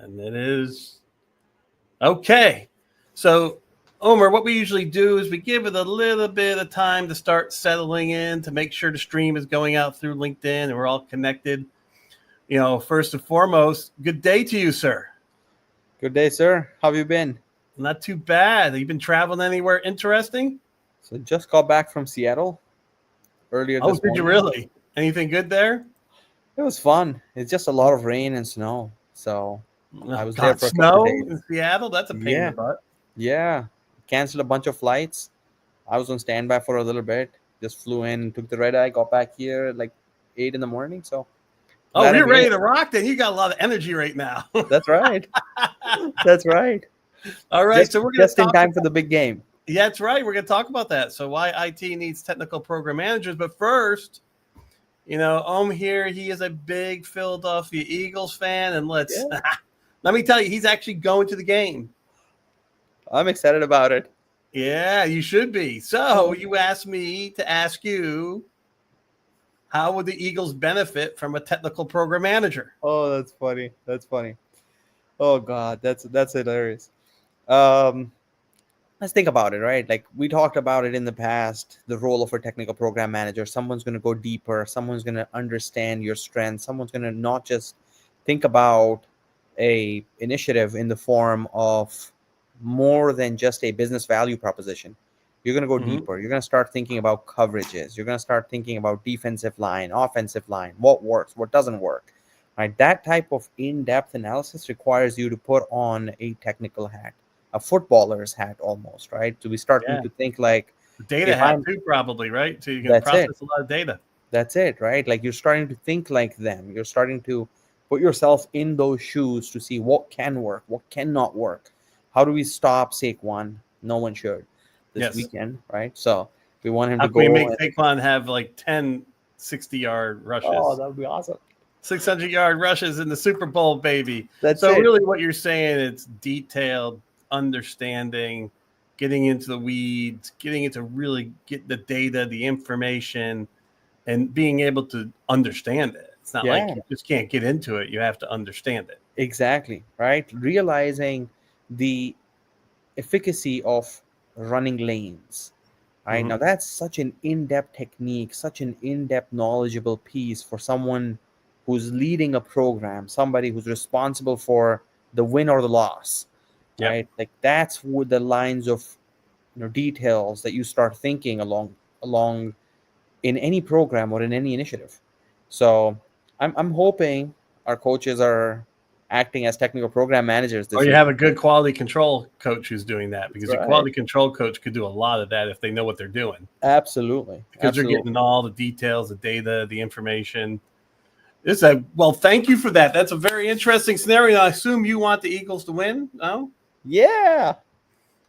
And it is okay. So, Omer, what we usually do is we give it a little bit of time to start settling in to make sure the stream is going out through LinkedIn and we're all connected. First and foremost, good day to you, sir. Good day, sir. How have you been? Not too bad. Have you been traveling anywhere interesting? So just got back from Seattle earlier Oh, this did you morning. really? Anything good there? It was fun. It's just a lot of rain and snow. So I Oh, was there God, for a couple of snow days. in Seattle? That's a pain in the Yeah, butt. yeah. Canceled a bunch of flights. I was on standby for a little bit. Just flew in, took the red eye, got back here at like 8 in the morning. So Oh, glad I you're made ready it. to rock then. You got a lot of energy right now. That's right. That's right. All right, Just so we're going to just in talk time for about. the big game. Yeah, that's right. We're going to talk about that. So why IT needs technical program managers. But first, here, he is a big Philadelphia Eagles fan. And Yeah, let me tell you, he's actually going to the game. I'm excited about it. Yeah, you should be. So you asked me to ask you, how would the Eagles benefit from a technical program manager? Oh, that's funny. That's funny. Oh God, that's hilarious. Um, let's think about it, right? Like we talked about it in the past, the role of a technical program manager. Someone's going to go deeper. Someone's going to understand your strengths. Someone's going to not just think about a initiative in the form of more than just a business value proposition. You're going to go Mm-hmm. deeper. You're going to start thinking about coverages. You're going to start thinking about defensive line, offensive line, what works, what doesn't work. Right? That type of in-depth analysis requires you to put on a technical hat, a footballer's hat almost, right? So we starting Yeah. to think like, The data if hat I'm, too, probably, right? So you can that's it. process a lot of data. That's it, right? Like you're starting to think like them. You're starting to put yourself in those shoes to see what can work, what cannot work. How do we stop Saquon? No one should this Yes. weekend, right? So we want him How to can we go make and Saquon have like 10 60-yard oh, rushes? that would be awesome. 600-yard rushes in the Super Bowl, baby. That's So it. really what you're saying, it's detailed understanding, getting into the weeds, getting into really get the data, the information, and being able to understand it. It's not like Yeah, you just can't get into it. You have to understand it. exactly, right? Realizing the efficacy of running lanes. Right now, Mm-hmm. that's such an in-depth technique, such an in-depth knowledgeable piece for someone who's leading a program, somebody who's responsible for the win or the loss. Yep. Right, like that's what the lines of details that you start thinking along in any program or in any initiative. So I'm hoping our coaches are acting as technical program managers Or this you week. have a good quality control coach who's doing that, That's because your right. quality control coach could do a lot of that if they know what they're doing, Absolutely. because they're Absolutely. getting all the details, the data, the information. Well, thank you for that. That's a very interesting scenario. I assume you want the Eagles to win. No? Yeah.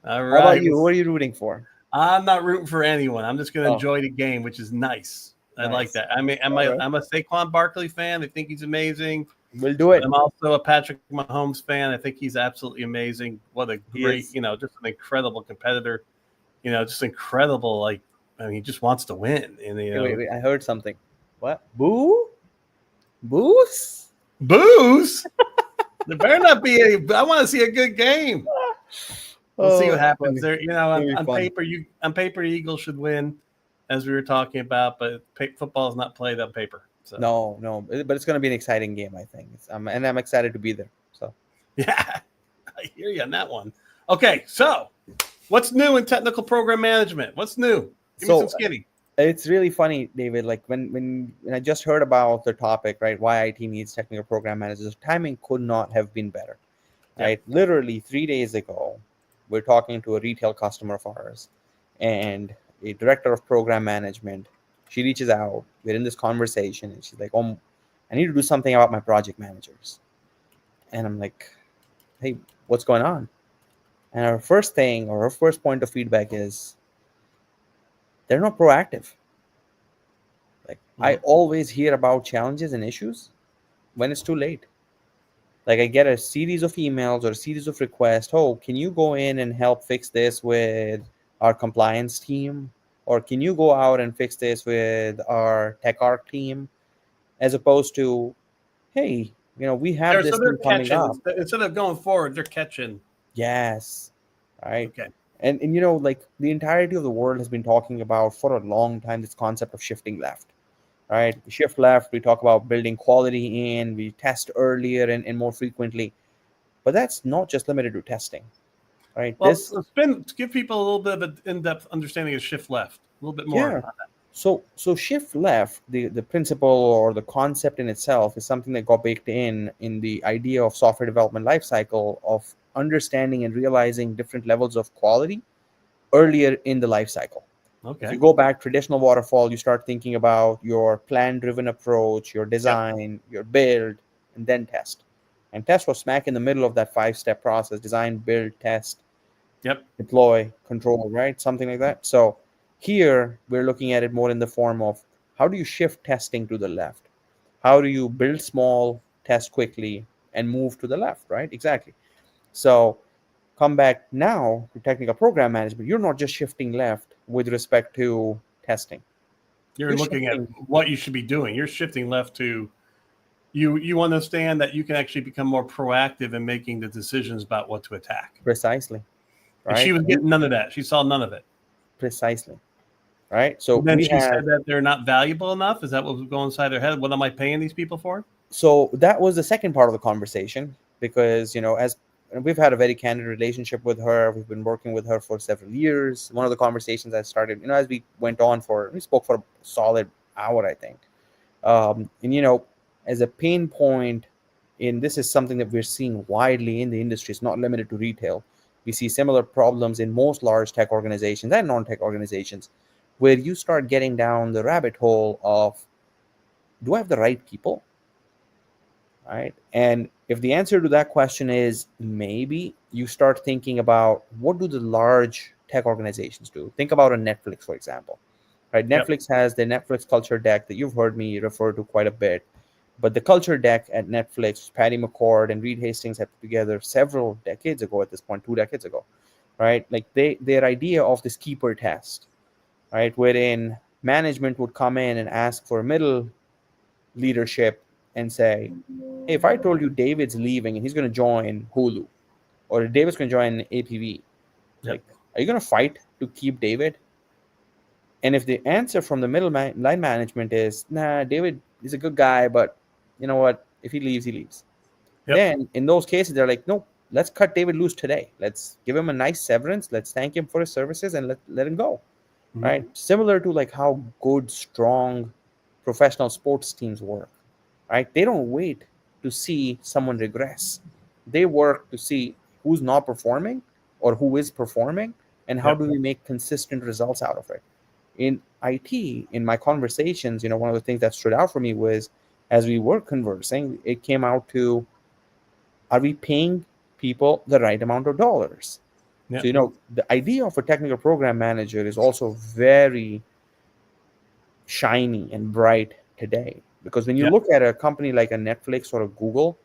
All How about right. you? What are you rooting for? I'm not rooting for anyone. I'm just going to Oh, enjoy the game, which is nice. I like nice. that. I mean, All right. I'm a Saquon Barkley fan. I think he's amazing. We'll do But it. I'm also a Patrick Mahomes fan. I think he's absolutely amazing. What a He great, is. just an incredible competitor. Just incredible. Like, I mean, he just wants to win. And Hey, wait. I heard something. What? Boo? Boost? booze. There better not be any. I want to see a good game. We'll see Oh, what that's happens funny. there. It'll be On fun. paper, the Eagles should win, as we were talking about. But football is not played on paper. So No, no, but it's going to be an exciting game, I think. And I'm excited to be there. So yeah, I hear you on that one. Okay, so what's new in technical program management? What's new? Give me some so skinny. it's really funny, David. Like when I just heard about the topic, right? Why IT needs technical program managers. Timing could not have been better, Yep. right? Literally 3 days ago, we're talking to a retail customer of ours, and a director of program management. She reaches out. We're in this conversation, and she's like, "Oh, I need to do something about my project managers." And I'm like, "Hey, what's going on?" And our first thing or our first point of feedback is they're not proactive. Like I Mm-hmm. always hear about challenges and issues when it's too late. Like I get a series of emails or a series of requests. Oh, can you go in and help fix this with our compliance team? Or can you go out and fix this with our tech arc team? As opposed to, hey, we have this they're thing coming catching up. instead of going forward, they're catching. Yes. Right. Okay. And like the entirety of the world has been talking about for a long time this concept of shifting left. Right. We shift left. We talk about building quality in. We test earlier and more frequently. But that's not just limited to testing. Right. Well, to give people a little bit of an in-depth understanding of shift left, a little bit more. Yeah. So shift left, the principle or the concept in itself is something that got baked in the idea of software development lifecycle of understanding and realizing different levels of quality earlier in the life cycle. If you Okay. go back traditional waterfall, you start thinking about your plan-driven approach, your design, your build, and then test. And test was smack in the middle of that 5-step process: design, build, test, Yep. deploy, control, right? Something like that. So here we're looking at it more in the form of how do you shift testing to the left? How do you build small, test quickly, and move to the left, right? Exactly. So come back now to technical program management. You're not just shifting left with respect to testing. You're looking at what you should be doing. You're shifting left to you understand that you can actually become more proactive in making the decisions about what to attack. Precisely. Right. And she was getting none of that. She saw none of it. Precisely. Right. So and then she said that they're not valuable enough. Is that what was going inside their head? What am I paying these people for? So that was the second part of the conversation, because as we've had a very candid relationship with her, we've been working with her for several years. One of the conversations I started, as we went on we spoke for a solid hour, I think. And as a pain point this is something that we're seeing widely in the industry. It's not limited to retail. We see similar problems in most large tech organizations and non-tech organizations, where you start getting down the rabbit hole of, do I have the right people? Right. And if the answer to that question is maybe, you start thinking about, what do the large tech organizations do? Think about a Netflix, for example. Right. Netflix has the Netflix culture deck that you've heard me refer to quite a bit. But the culture deck at Netflix, Patty McCord and Reed Hastings have put together several decades ago at this point, 2 decades ago. Right. Like their idea of this keeper test, right, wherein management would come in and ask for middle leadership and say, hey, if I told you David's leaving and he's going to join Hulu, or David's going to join APV, like, are you going to fight to keep David? And if the answer from the middle line management is, nah, David is a good guy, but you know what? If he leaves, he leaves. Then in those cases, they're like, no, let's cut David loose today. Let's give him a nice severance. Let's thank him for his services and let him go. Mm-hmm. Right? Similar to like how good, strong professional sports teams work. Right? They don't wait to see someone regress. They work to see who's not performing or who is performing, and how do we make consistent results out of it. In IT, in my conversations, one of the things that stood out for me was, as we were conversing, it came out to, are we paying people the right amount of dollars? So, the idea of a technical program manager is also very shiny and bright today. Because when you look at a company like a Netflix or a Google,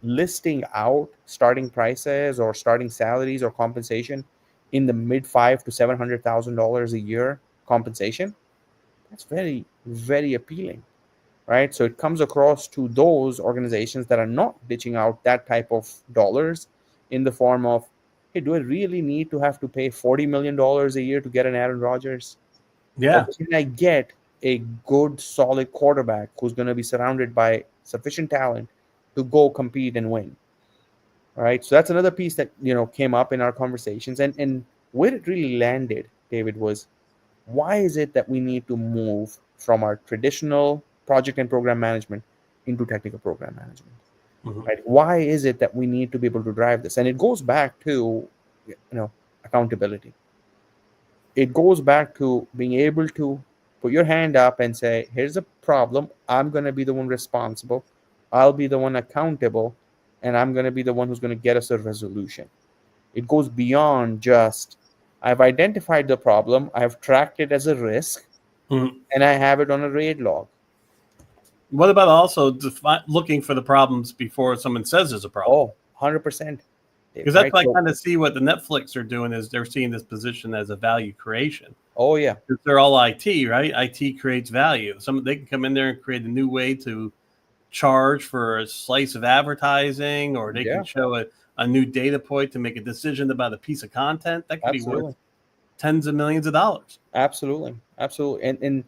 listing out starting prices or starting salaries or compensation in the mid $500,000 to $700,000 a year compensation, that's very, very appealing, right? So it comes across to those organizations that are not ditching out that type of dollars in the form of, hey, do I really need to have to pay $40 million a year to get an Aaron Rodgers? Yeah. Or can I get a good, solid quarterback who's going to be surrounded by sufficient talent to go compete and win? All right. So that's another piece that, came up in our conversations. And where it really landed, David, was, why is it that we need to move from our traditional project and program management into technical program management? Mm-hmm. Right? Why is it that we need to be able to drive this? And it goes back to, accountability. It goes back to being able to put your hand up and say, here's a problem. I'm going to be the one responsible. I'll be the one accountable. And I'm going to be the one who's going to get us a resolution. It goes beyond just, I've identified the problem, I've tracked it as a risk, and I have it on a RAID log. What about also looking for the problems before someone says there's a problem? Oh, 100%. Because that's like kind of see what the Netflix are doing, is they're seeing this position as a value creation. Oh, yeah. Because they're all IT, right? IT creates value. They can come in there and create a new way to charge for a slice of advertising, or they Yeah. can show a new data point to make a decision about a piece of content that could be worth Absolutely. tens of millions of dollars. Absolutely. Absolutely. And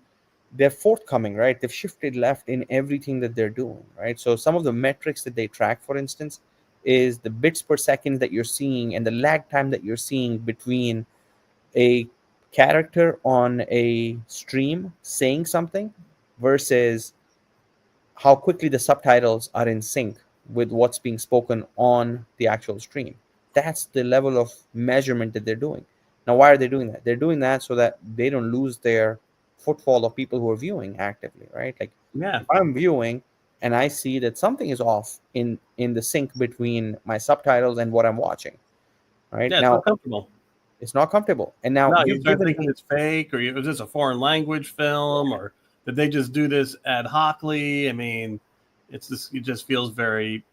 they're forthcoming, right? They've shifted left in everything that they're doing, right? So some of the metrics that they track, for instance, is the bits per second that you're seeing and the lag time that you're seeing between a character on a stream saying something versus how quickly the subtitles are in sync with what's being spoken on the actual stream. That's the level of measurement that they're doing. Now, why are they doing that? They're doing that so that they don't lose their footfall of people who are viewing actively, right? Like Yeah. if I'm viewing and I see that something is off in the sync between my subtitles and what I'm watching, right? Yeah, it's Now uncomfortable. it's not comfortable. And now No, you you've start given thinking me it's fake, or was this a foreign language film, or did they just do this ad hocly? I mean, it's just, it just feels very,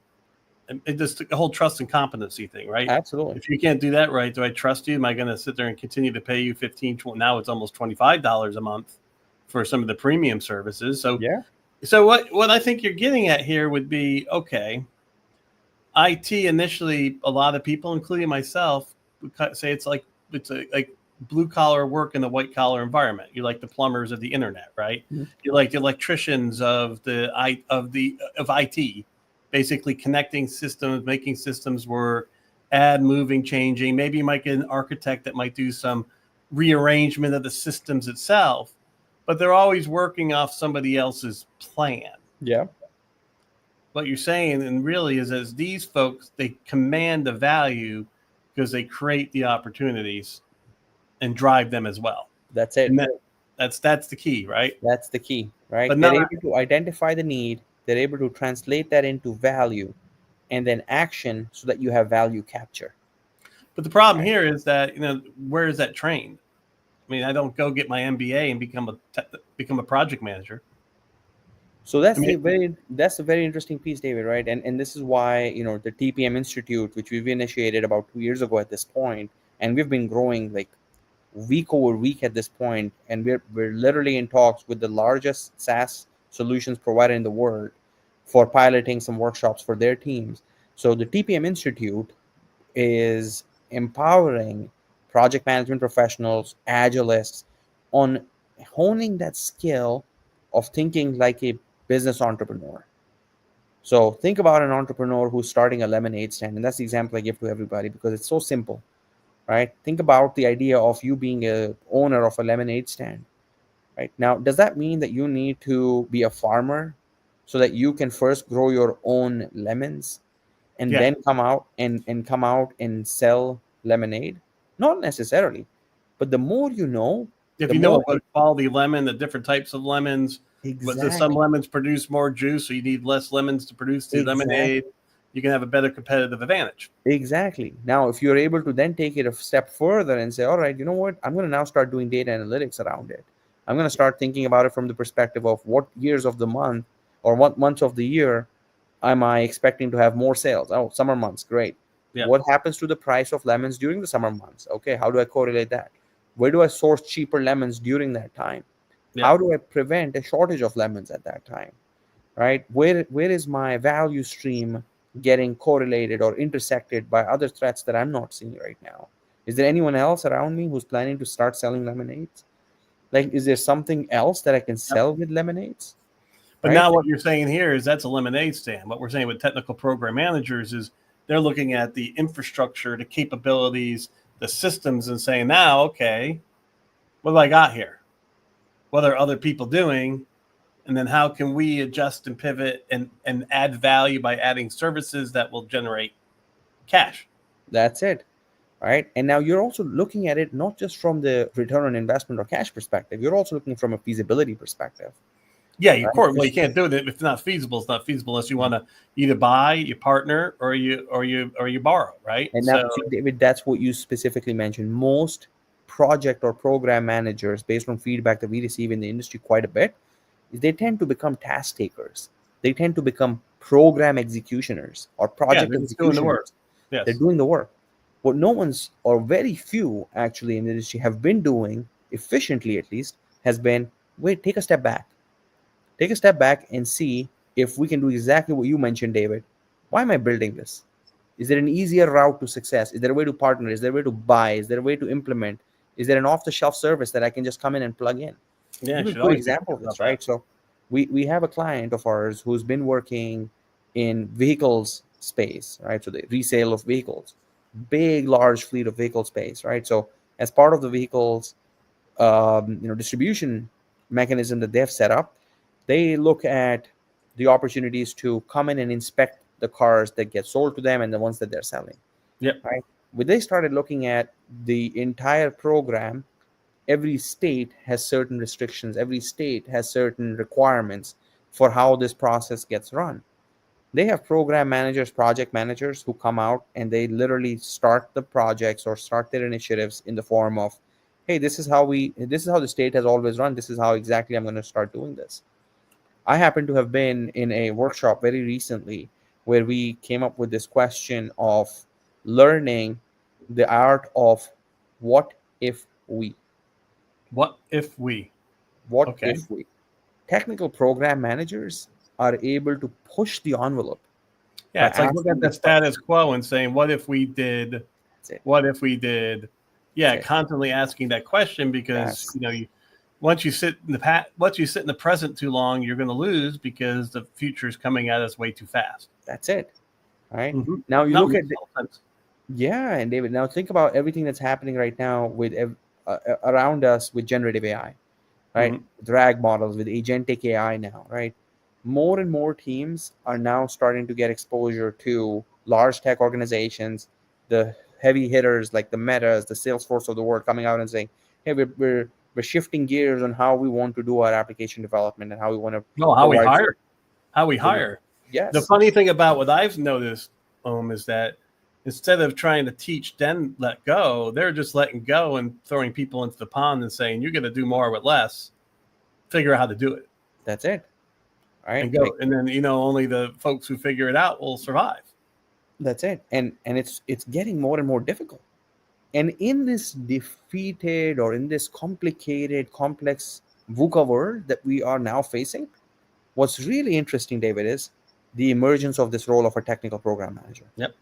it just the whole trust and competency thing, right? absolutely. If you can't do that right, do I trust you? Am I going to sit there and continue to pay you 15, 20, now it's almost $25 a month for some of the premium services? So, Yeah. so what I think you're getting at here would be, okay, IT initially, a lot of people, including myself, would say like blue collar work in the white collar environment. You're like the plumbers of the internet, right? Mhm. You're like the electricians of of IT, basically connecting systems, making systems work, add, moving, changing. Maybe you might get an architect that might do some rearrangement of the systems itself, but they're always working off somebody else's plan. Yeah. What you're saying and really is as these folks, they command the value because they create the opportunities and drive them as well. That's it. And that's the key, right? That's the key, right? But They're not, able to identify the need, they're able to translate that into value and then action so that you have value capture. but the problem here is that, where is that trained? I mean, I don't go get my MBA and become a project manager. So that's I mean, a very interesting piece, David, right? And this is why, the TPM Institute, which we've initiated about 2 years ago at this point, and we've been growing like week over week at this point, and we're literally in talks with the largest SaaS solutions provider in the world for piloting some workshops for their teams. So the TPM Institute is empowering project management professionals, agilists, on honing that skill of thinking like a business entrepreneur. So think about an entrepreneur who's starting a lemonade stand, and that's the example I give to everybody because it's so simple, right? Think about the idea of you being a owner of a lemonade stand, right? Now, does that mean that you need to be a farmer so that you can first grow your own lemons and yeah. then come out and sell lemonade? Not necessarily. But the more you know, If the you know more about quality lemon, the different types of lemons, but does some exactly, lemons produce more juice, so you need less lemons to produce the lemonade? exactly, You can have a better competitive advantage. exactly. Now, if you're able to then take it a step further and say, all right, you know what? I'm going to now start doing data analytics around it. I'm going to start thinking about it from the perspective of what years of the month or what months of the year am I expecting to have more sales? Oh, summer months, great. Yeah. What happens to the price of lemons during the summer months? Okay, how do I correlate that? Where do I source cheaper lemons during that time? Yeah. How do I prevent a shortage of lemons at that time? Right? Where is my value stream getting correlated or intersected by other threats that I'm not seeing right now? Is there anyone else around me who's planning to start selling lemonades? Like, is there something else that I can sell with lemonades? But Right? now what you're saying here is that's a lemonade stand. What we're saying with technical program managers is they're looking at the infrastructure, the capabilities, the systems, and saying, now, okay, what do I got here? What are other people doing? And then how can we adjust and pivot and add value by adding services that will generate cash? That's it. Right. And now you're also looking at it not just from the return on investment or cash perspective, you're also looking from a feasibility perspective. Yeah, of Right? course. Well, you can't do it if it's not feasible. It's not feasible unless you want to either buy, you partner, or you borrow, right? And now, So see, David, that's what you specifically mentioned. Most project or program managers, based on feedback that we receive in the industry quite a bit, is they tend to become task takers. They tend to become program executioners or yeah, project they're just doing the work. executioners. They're Yes. doing the work. What no one's, or very few actually in the industry have been doing, efficiently at least, has been wait, take a step back. Take a step back and see if we can do exactly what you mentioned, David, why am I building this? Is there an easier route to success? Is there a way to partner? Is there a way to buy? Is there a way to implement? Is there an off-the-shelf service that I can just come in and plug in? Yeah, Give you me a should good always be example of thinking this, about that. right? So we have a client of ours who's been working in vehicles space, right? So the resale of vehicles, big, large fleet of vehicle space, right? So as part of the vehicles, distribution mechanism that they've set up, they look at the opportunities to come in and inspect the cars that get sold to them and the ones that they're selling. Yep. Right. When they started looking at the entire program, every state has certain restrictions. Every state has certain requirements for how this process gets run. They have program managers, project managers who come out and they literally start the projects or start their initiatives in the form of, hey, this is how the state has always run. This is how exactly I'm going to start doing this. I happen to have been in a workshop very recently where we came up with this question of learning the art of what if we. What if we? What Okay. if we? Technical program managers are able to push the envelope Yeah, by it's like look at asking the the question. status quo and saying, "What if we did? That's it. What if we did?" Yeah, That's it. constantly asking that question because Yes. once you sit in the present too long, you're going to lose because the future is coming at us way too fast. That's it. All right. Mm-hmm. Now you No, look at makes total sense. yeah, and David. Now think about everything that's happening right now with around us with generative AI, right? Mhm. With RAG models, with agentic AI now, right? More and more teams are now starting to get exposure to large tech organizations, the heavy hitters like the Metas, the Salesforce of the world, coming out and saying, "Hey, we're shifting gears on how we want to do our application development and how we want to No, how we provide." hire, how we hire. The Yes, funny thing about what I've noticed, is that instead of trying to teach, then let go, they're just letting go and throwing people into the pond and saying, "You're going to do more with less. Figure out how to do it that's it. Right? and go." And then only the folks who figure it out will survive. That's it. And it's getting more and more difficult. And in this defeated or in this complicated, complex VUCA world that we are now facing, what's really interesting, David, is the emergence of this role of a technical program manager. Yep.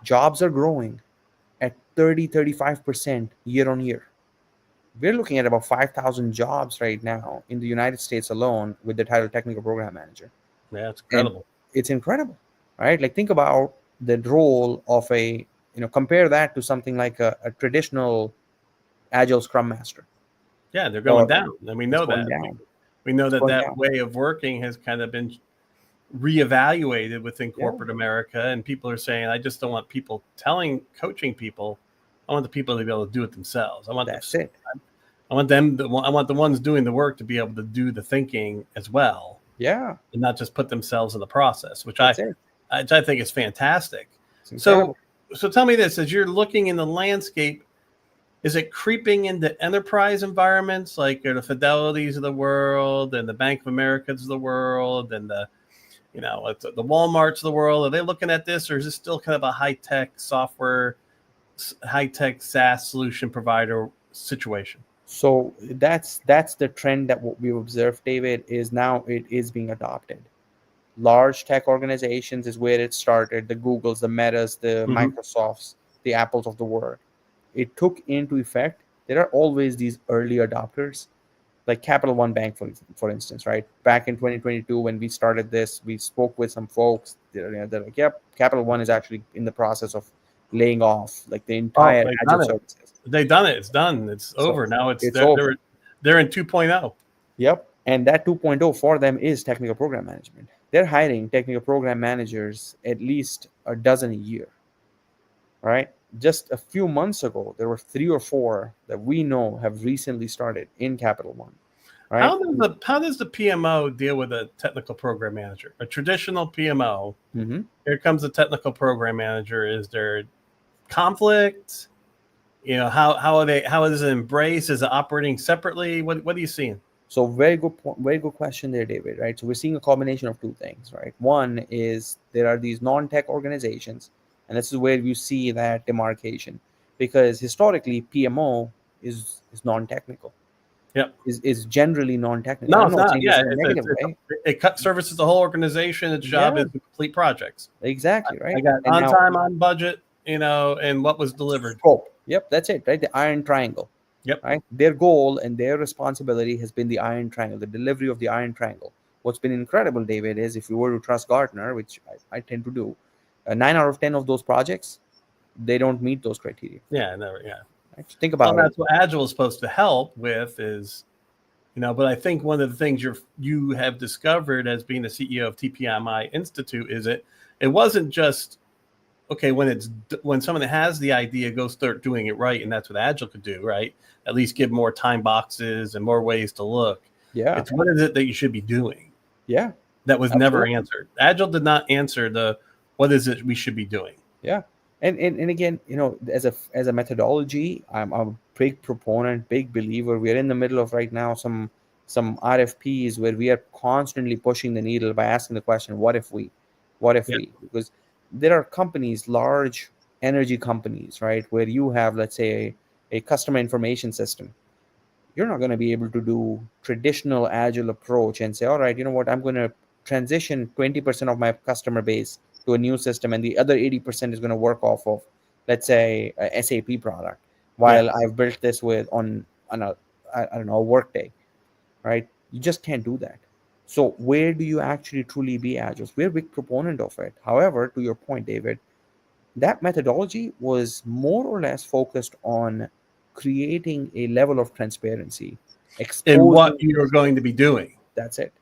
Jobs are growing at 35% year on year. We're looking at about 5,000 jobs right now in the United States alone with the title technical program manager. Yeah, it's And incredible. it's incredible, right? Like think about the role of compare that to something like a traditional agile scrum master. Yeah, they're going Or down, and we it's know going that. down. We know It's that going that down. way of working has kind of been reevaluated within Yeah, corporate America, and people are saying, "I just don't want people coaching people. I want the people to be able to do it themselves. I want that's it. I want them. I want the ones doing the work to be able to do the thinking as well, Yeah, and not just put themselves in the process, which that's it. I think is fantastic. It's incredible. So tell me this: as you're looking in the landscape, is it creeping into enterprise environments like the Fidelities of the world and the Bank of Americas of the world and the the Walmarts of the world? Are they looking at this, or is this still kind of a high-tech software, high-tech SaaS solution provider situation? So that's the trend that what we've observed, David, is now it is being adopted. Large tech organizations is where it started, the Googles, the Metas, the Mm-hmm. Microsofts, the Apples of the world. It took into effect. There are always these early adopters, like Capital One Bank, for instance, right? Back in 2022, when we started this, we spoke with some folks. They're like, yep, Capital One is actually in the process of laying off like the Oh, entire they've agile done it. services. They've done it. It's done. It's So over. Now it's it's over. they're in 2.0. Yep. And that 2.0 for them is technical program management. They're hiring technical program managers at least a dozen a year, right? Just a few months ago, there were 3 or 4 that we know have recently started in Capital One, right? How does the PMO deal with a technical program manager? A traditional PMO. Mm-hmm. Here comes the technical program manager. Is there conflict? How are they? How is it embraced? Is it operating separately? What are you seeing? So very good, very good question there, David. Right. So we're seeing a combination of two things, right? One is there are these non-tech organizations, and this is where you see that demarcation, because historically PMO is non-technical. Yep. is generally non-technical. No, I'm it's not not. saying this Yeah, in a negative way. it cut services the whole organization. Its job Yeah, is to complete projects. exactly, I right? got And on now time, on budget, and what was delivered. scope. Yep, that's it, right? The iron triangle, Yep. right? Their goal and their responsibility has been the iron triangle, the delivery of the iron triangle. What's been incredible, David, is if you were to trust Gartner, which I tend to do, 9 out of 10 of those projects, they don't meet those criteria. Yeah, never. Yeah. Right? So think Well, about it. that's what Agile is supposed to help with is, but I think one of the things you have discovered as being the CEO of TPMI Institute is it wasn't just okay when someone has the idea, go start doing it right, and that's what Agile could do, right? At least give more time boxes and more ways to look. Yeah, It's what is it that you should be doing yeah, that was never absolutely. answered. Agile did not answer the what is it we should be doing. Yeah, and again, as a methodology, I'm a big proponent, big believer. We are in the middle of right now some RFPs where we are constantly pushing the needle by asking the question, what if Yeah. we? Because there are companies, large energy companies, right, where you have, let's say, a customer information system. You're not going to be able to do traditional agile approach and say, all right, you know what, I'm going to transition 20% of my customer base to a new system, and the other 80% is going to work off of, let's say, a SAP product, while I've built this on a, I don't know, a Workday, right? You just can't do that. So where do you actually truly be agile? We're a big proponent of it. However, to your point, David, that methodology was more or less focused on creating a level of transparency, In what exposing. you're going to be doing. That's it,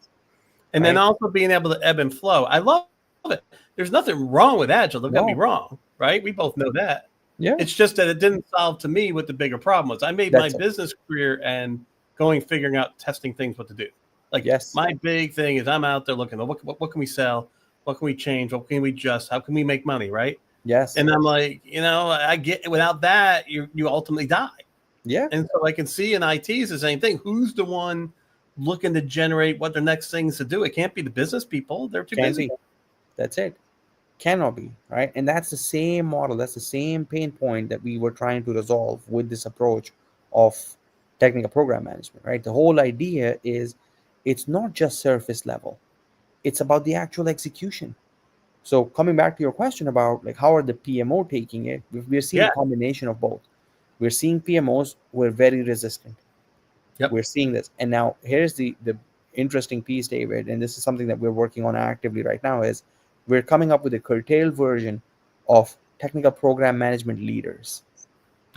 And then right? also being able to ebb and flow. I love it. There's nothing wrong with Agile. Don't get me No, wrong, right? We both know that. yeah, It's just that it didn't solve to me what the bigger problem was. I made my that's it. business career and figuring out, testing things, what to do. Like Yes, my big thing is I'm out there looking at what can we sell? What can we change? What can we adjust? How can we make money, right? yes, And I'm like, I get without that, you ultimately die. yeah, And so I can see in IT is the same thing. Who's the one looking to generate what their next things to do? It can't be the business people. They're too can busy. be. That's it. Cannot be, right? And that's the same model. That's the same pain point that we were trying to resolve with this approach of technical program management, right? The whole idea is it's not just surface level. It's about the actual execution. So coming back to your question about like how are the PMO taking it, we're seeing Yeah. a combination of both. We're seeing PMOs who are very resistant. Yep. We're seeing this, and now here's the interesting piece, David, and this is something that we're working on actively right now. Is we're coming up with a curtailed version of technical program management leaders.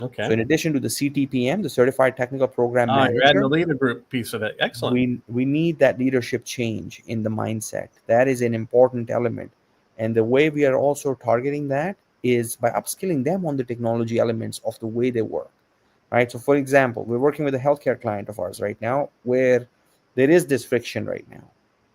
Okay. So in addition to the CTPM, the Certified Technical Program You're adding the Manager, leader group piece of it. Excellent. we need that leadership change in the mindset. That is an important element. And the way we are also targeting that is by upskilling them on the technology elements of the way they work. Right. So for example, we're working with a healthcare client of ours right now where there is this friction right now,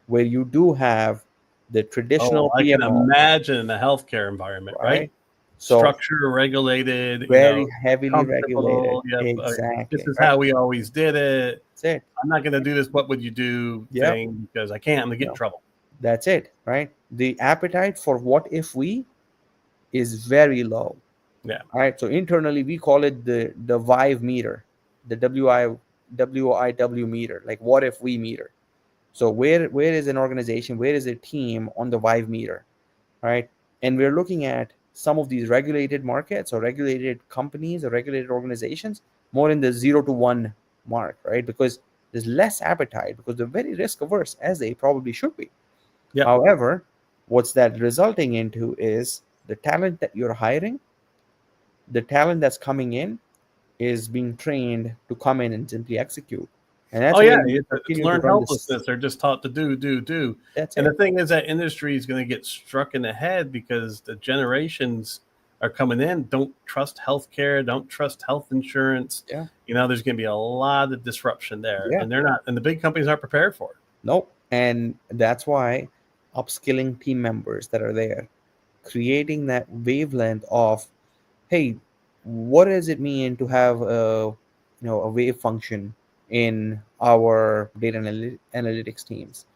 where you do have the traditional I can PMO, imagine the healthcare environment, right? So Structure regulated, very heavily regulated. comfortable. Yep. Exactly. This is right? how we always did it. That's it. I'm not going to do this. What would you do Yep. thing because I can't. I'm going to get in No. trouble. That's it, right? The appetite for what if we is very low. Yeah. All right. So internally we call it the VIVE meter, the WIW meter, like what if we meter. So where is an organization, where is a team on the VIVE meter, right? And we're looking at some of these regulated markets or regulated companies or regulated organizations more in the 0 to 1 mark, right? Because there's less appetite because they're very risk averse, as they probably should be. Yep. However, what's that resulting into is the talent that you're hiring, the talent that's coming in is being trained to come in and simply execute. And that's it's learned helplessness. They're just taught to do. That's and it. the thing is that industry is going to get struck in the head because the generations are coming in, don't trust healthcare, don't trust health insurance. Yeah. There's going to be a lot of disruption there, Yeah. and the big companies aren't prepared for it. Nope. And that's why upskilling team members that are there, creating that wavelength of, hey, what does it mean to have a wave function in our data analytics teams?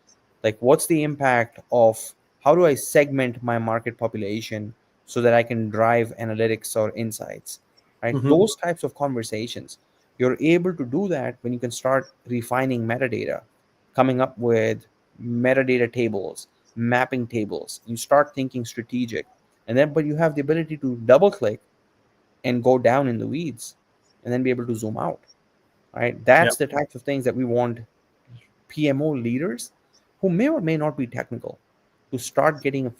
Like, what's the impact of how do I segment my market population so that I can drive analytics or insights, right? Mhm. Those types of conversations. You're able to do that when you can start refining metadata, coming up with metadata tables, mapping tables. You start thinking strategic, and then but you have the ability to double click and go down in the weeds, and then be able to zoom out. Right? Yep. That's the types of things that we want PMO leaders who may or may not be technical to start getting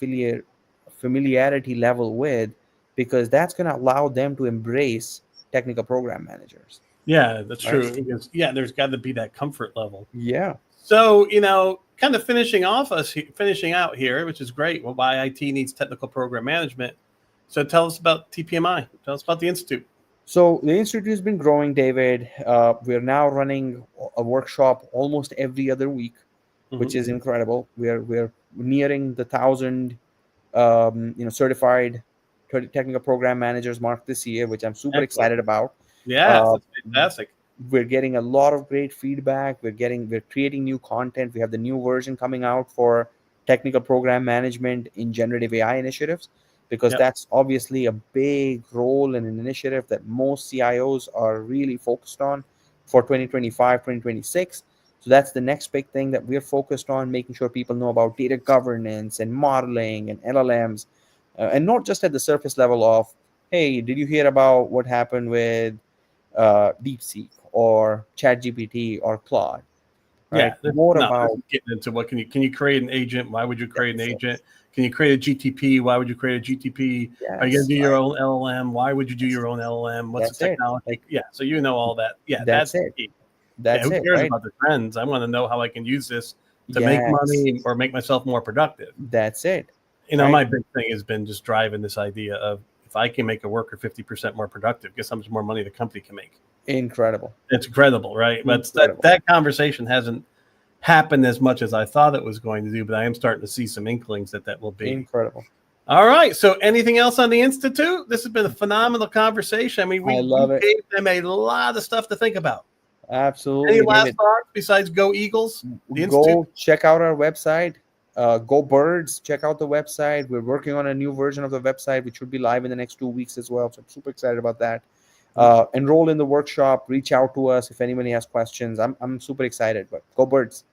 familiarity level with, because that's going to allow them to embrace technical program managers. Yeah, that's Right? true. Because, yeah, there's got to be that comfort level. Yeah. So, kind of finishing out here, which is great. Well, why IT needs technical program management. So tell us about TPMI. Tell us about the Institute. So the institute has been growing, David. We're now running a workshop almost every other week, which is incredible. We're nearing the 1,000 certified technical program managers mark this year, which I'm super Excellent. excited about. Yes, that's fantastic. We're getting a lot of great feedback. We're creating new content. We have the new version coming out for technical program management in generative AI initiatives, because Yep. that's obviously a big role and an initiative that most CIOs are really focused on for 2025, 2026. So that's the next big thing that we're focused on, making sure people know about data governance and modeling and LLMs, and not just at the surface level of, hey, did you hear about what happened with DeepSeek or ChatGPT or Claude? Right? Yeah, More no, about getting into what can you create an agent? Why would you create an that's it. agent? Can you create a GTP? Why would you create a GTP? Are you going Yes, to do your right. own LLM? Why would you do your own LLM? What's the That's it. technology? Like, Yeah, so all that. Yeah, that's that's it. key. Yeah, That's who it, cares right? about the trends? I want to know how I can use this to make Yes, money or make myself more productive. that's it. Right? My big thing has been just driving this idea of if I can make a worker 50% more productive, guess how much more money the company can make? Incredible. It's incredible, right? But Incredible. that conversation hasn't happened as much as I thought it was going to do, but I am starting to see some inklings that will be. Incredible. All right. So anything else on the Institute? This has been a phenomenal conversation. I mean, I we love it. gave them a lot of stuff to think about. Absolutely, Any last David. thoughts besides Go Eagles? The Institute? Go check out our website. Go Birds. Check out the website. We're working on a new version of the website, which should be live in the next 2 weeks as well. So I'm super excited about that. Enroll in the workshop. Reach out to us if anybody has questions. I'm super excited. But go Birds.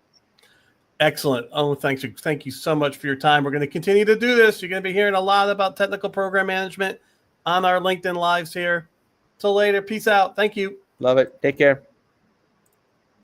Excellent. Oh, thank you so much for your time. We're going to continue to do this. You're going to be hearing a lot about technical program management on our LinkedIn Lives here. Till later. Peace out. Thank you. Love it. Take care.